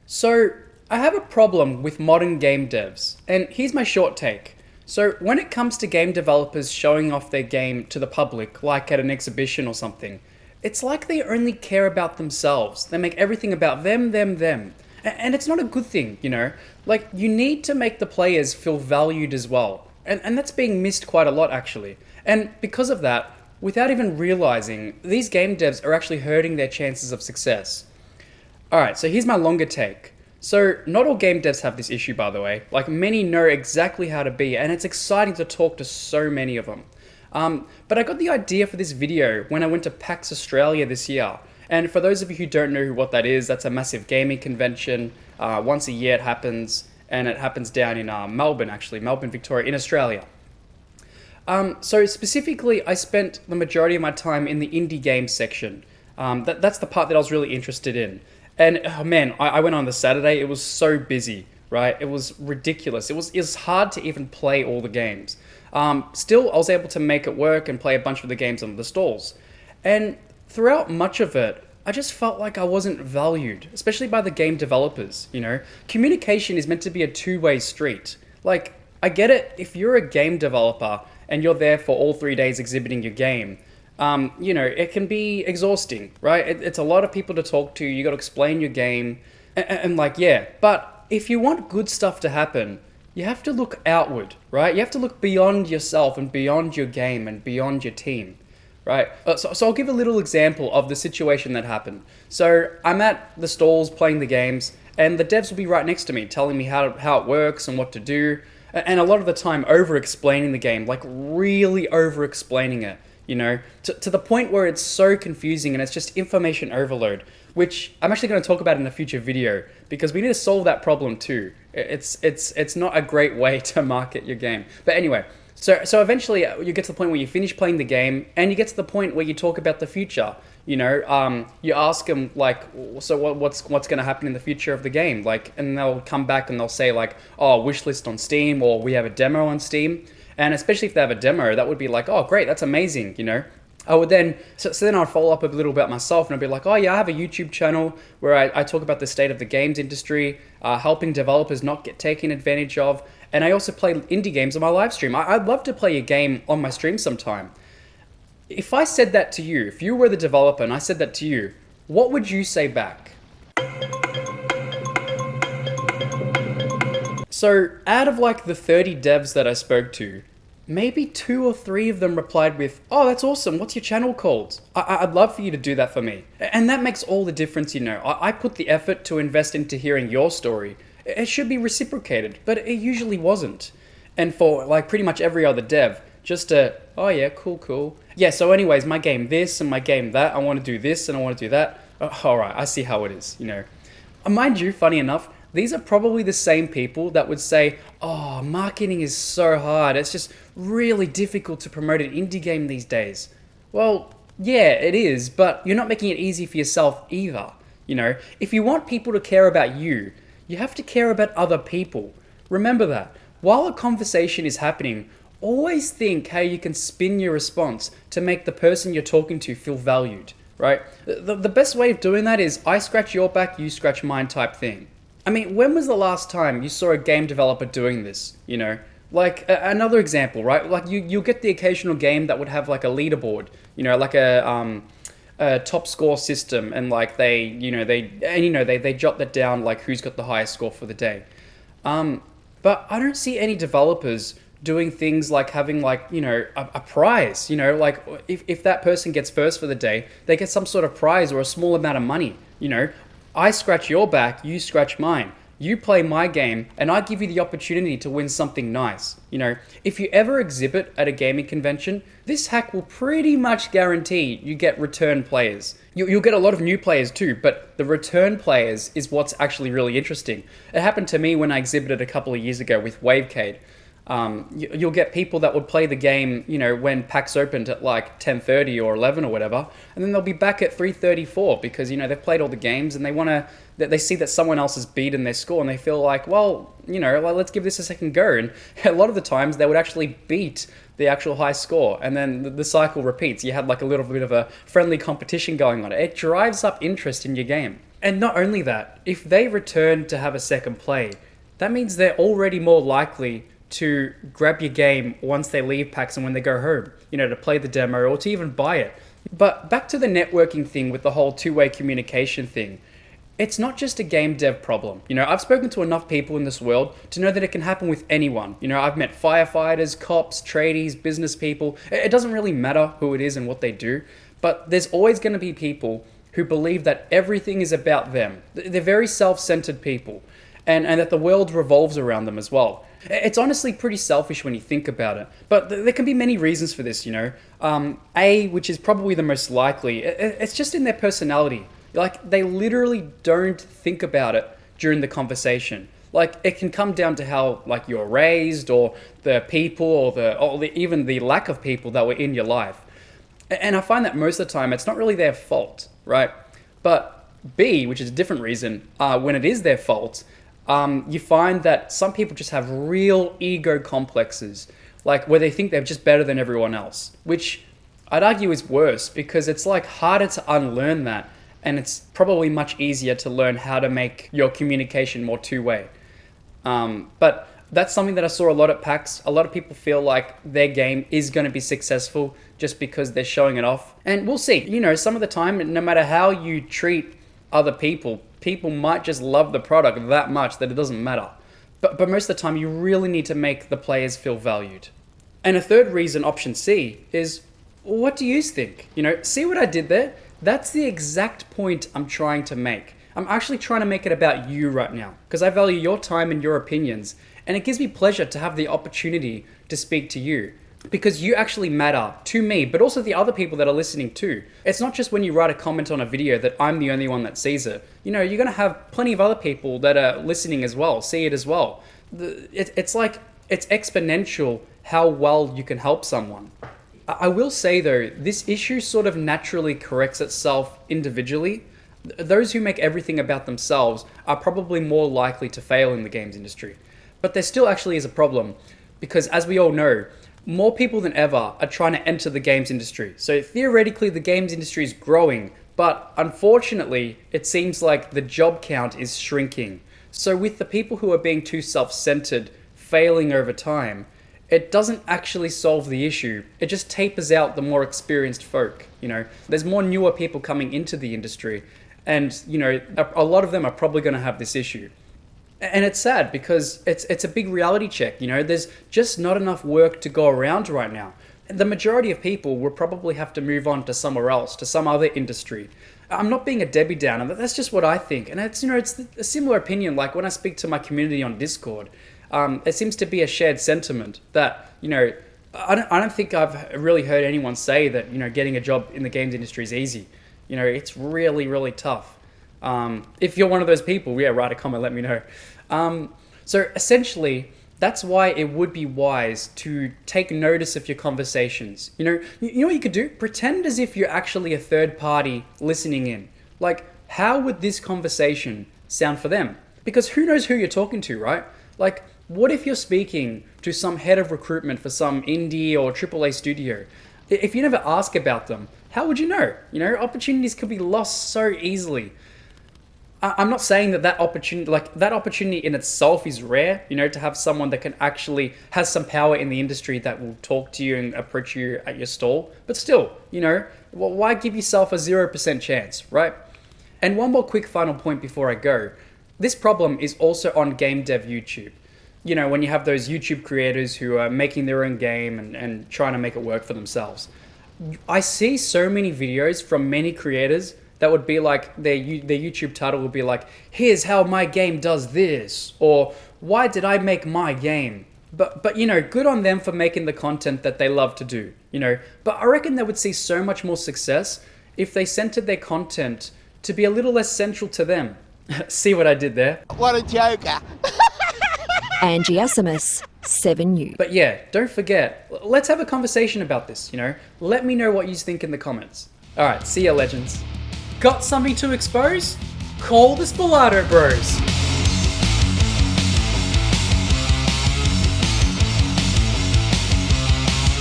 So, I have a problem with modern game devs, and here's my short take. So, when it comes to game developers showing off their game to the public, like at an exhibition or something, it's like they only care about themselves. They make everything about them, them, them. And it's not a good thing, you know? Like, you need to make the players feel valued as well. And that's being missed quite a lot, actually. And because of that, without even realizing, these game devs are actually hurting their chances of success. Alright, so here's my longer take. So, not all game devs have this issue, by the way. Like, many know exactly how to be, and it's exciting to talk to so many of them. But I got the idea for this video when I went to PAX Australia this year. And for those of you who don't know what that is, that's a massive gaming convention. Once a year it happens, and it happens down in Melbourne, actually, Melbourne, Victoria, in Australia. So specifically, I spent the majority of my time in the indie games section. That's the part that I was really interested in. And oh man, I went on the Saturday. It was so busy, right? It was ridiculous. It was hard to even play all the games. Still, I was able to make it work and play a bunch of the games on the stalls. And throughout much of it, I just felt like I wasn't valued, especially by the game developers, you know? Communication is meant to be a two-way street. Like, I get it if you're a game developer and you're there for all 3 days exhibiting your game. It can be exhausting, right? It's a lot of people to talk to. You got to explain your game, yeah. But if you want good stuff to happen, you have to look outward, right? You have to look beyond yourself and beyond your game and beyond your team, right? So I'll give a little example of the situation that happened. So I'm at the stalls playing the games, and the devs will be right next to me, telling me how it works and what to do. And a lot of the time over-explaining the game, like really over-explaining it, you know, to the point where it's so confusing and it's just information overload, which I'm actually going to talk about in a future video, because we need to solve that problem too. It's not a great way to market your game. But anyway, so eventually you get to the point where you finish playing the game and you get to the point where you talk about the future. You know, you ask them like, so what's going to happen in the future of the game? Like, and they'll come back and they'll say like, oh, wish list on Steam, or we have a demo on Steam. And especially if they have a demo, that would be like, oh, great, that's amazing, you know? I would then, so then I'd follow up a little about myself and I'd be like, oh yeah, I have a YouTube channel where I talk about the state of the games industry, helping developers not get taken advantage of. And I also play indie games on my live stream. I'd love to play a game on my stream sometime. If I said that to you, if you were the developer and I said that to you, what would you say back? So out of like the 30 devs that I spoke to, maybe 2 or 3 of them replied with, oh, that's awesome, what's your channel called? I'd love for you to do that for me. And that makes all the difference, you know. I put the effort to invest into hearing your story. It should be reciprocated, but it usually wasn't. And for like pretty much every other dev, just oh yeah, cool. Yeah, so anyways, my game this and my game that, I want to do this and I want to do that. Alright, I see how it is, you know. Mind you, funny enough, these are probably the same people that would say, oh, marketing is so hard, it's just really difficult to promote an indie game these days. Well, yeah, it is, but you're not making it easy for yourself either. You know, if you want people to care about you, you have to care about other people. Remember that. While a conversation is happening, always think how you can spin your response to make the person you're talking to feel valued, right? The best way of doing that is I scratch your back, you scratch mine type thing. I mean, when was the last time you saw a game developer doing this, you know? Like, another example, right? Like, you'll get the occasional game that would have, like, a leaderboard, you know, like a top score system, and, like, they jot that down, like, who's got the highest score for the day. But I don't see any developers doing things like having, like, you know, a prize, you know, like, if that person gets first for the day, they get some sort of prize or a small amount of money, you know? I scratch your back, you scratch mine. You play my game, and I give you the opportunity to win something nice. You know, if you ever exhibit at a gaming convention, this hack will pretty much guarantee you get return players. You'll get a lot of new players too, but the return players is what's actually really interesting. It happened to me when I exhibited a couple of years ago with Wavecade. You'll get people that would play the game, you know, when PAX opened at like 10:30 or 11 or whatever, and then they'll be back at 3:34 because, you know, they've played all the games and they see that someone else has beaten their score and they feel like, well, you know, let's give this a second go. And a lot of the times they would actually beat the actual high score, and then the cycle repeats. You had like a little bit of a friendly competition going on. It drives up interest in your game. And not only that, if they return to have a second play, that means they're already more likely to grab your game once they leave PAX and when they go home, to play the demo or to even buy it. But back to the networking thing with the whole two-way communication thing. It's not just a game dev problem. I've spoken to enough people in this world to know that it can happen with anyone. I've met firefighters, cops, tradies, business people. It doesn't really matter who it is and what they do, but there's always going to be people who believe that everything is about them. They're very self-centered people, and that the world revolves around them as well. It's honestly pretty selfish when you think about it, but there can be many reasons for this, which is probably the most likely, it's just in their personality. Like, they literally don't think about it during the conversation. Like, it can come down to how, you're raised, or the people, or even the lack of people that were in your life. And I find that most of the time, it's not really their fault, right? But B, which is a different reason, when it is their fault, you find that some people just have real ego complexes, where they think they're just better than everyone else, which I'd argue is worse, because it's harder to unlearn that. And it's probably much easier to learn how to make your communication more two-way. But that's something that I saw a lot at PAX. A lot of people feel like their game is going to be successful just because they're showing it off. And we'll see. Some of the time, no matter how you treat other people, people might just love the product that much that it doesn't matter. But most of the time, you really need to make the players feel valued. And a third reason, option C, is, what do you think? See what I did there? That's the exact point I'm trying to make. I'm actually trying to make it about you right now, because I value your time and your opinions, and it gives me pleasure to have the opportunity to speak to you, because you actually matter to me, but also the other people that are listening too. It's not just when you write a comment on a video that I'm the only one that sees it. You're going to have plenty of other people that are listening as well, see it as well. It's exponential how well you can help someone. I will say though, this issue sort of naturally corrects itself individually. Those who make everything about themselves are probably more likely to fail in the games industry. But there still actually is a problem, because as we all know, more people than ever are trying to enter the games industry. So theoretically, the games industry is growing, but unfortunately, it seems like the job count is shrinking. So with the people who are being too self-centered failing over time, it doesn't actually solve the issue. It just tapers out the more experienced folk. There's more newer people coming into the industry, and a lot of them are probably going to have this issue. And it's sad, because it's a big reality check. There's just not enough work to go around right now. The majority of people will probably have to move on to somewhere else, to some other industry. I'm not being a Debbie Downer, but that's just what I think. And it's a similar opinion. Like when I speak to my community on Discord, it seems to be a shared sentiment that, I don't think I've really heard anyone say that, getting a job in the games industry is easy. It's really, really tough. If you're one of those people, write a comment, let me know. So essentially, that's why it would be wise to take notice of your conversations. You know what you could do? Pretend as if you're actually a third party listening in. How would this conversation sound for them? Because who knows who you're talking to, right? What if you're speaking to some head of recruitment for some indie or AAA studio? If you never ask about them, how would you know? Opportunities could be lost so easily. I'm not saying that opportunity in itself is rare, to have someone that can actually has some power in the industry that will talk to you and approach you at your stall. But still, why give yourself a 0% chance, right? And one more quick final point before I go. This problem is also on game dev YouTube. When you have those YouTube creators who are making their own game and trying to make it work for themselves. I see so many videos from many creators that would be their YouTube title would be here's how my game does this, or why did I make my game? But good on them for making the content that they love to do, But I reckon they would see so much more success if they centered their content to be a little less central to them. See what I did there? What a joker. Angie Asimus, 7U. But yeah, don't forget, let's have a conversation about this, Let me know what you think in the comments. Alright, see ya, legends. Got something to expose? Call the Spillato Bros.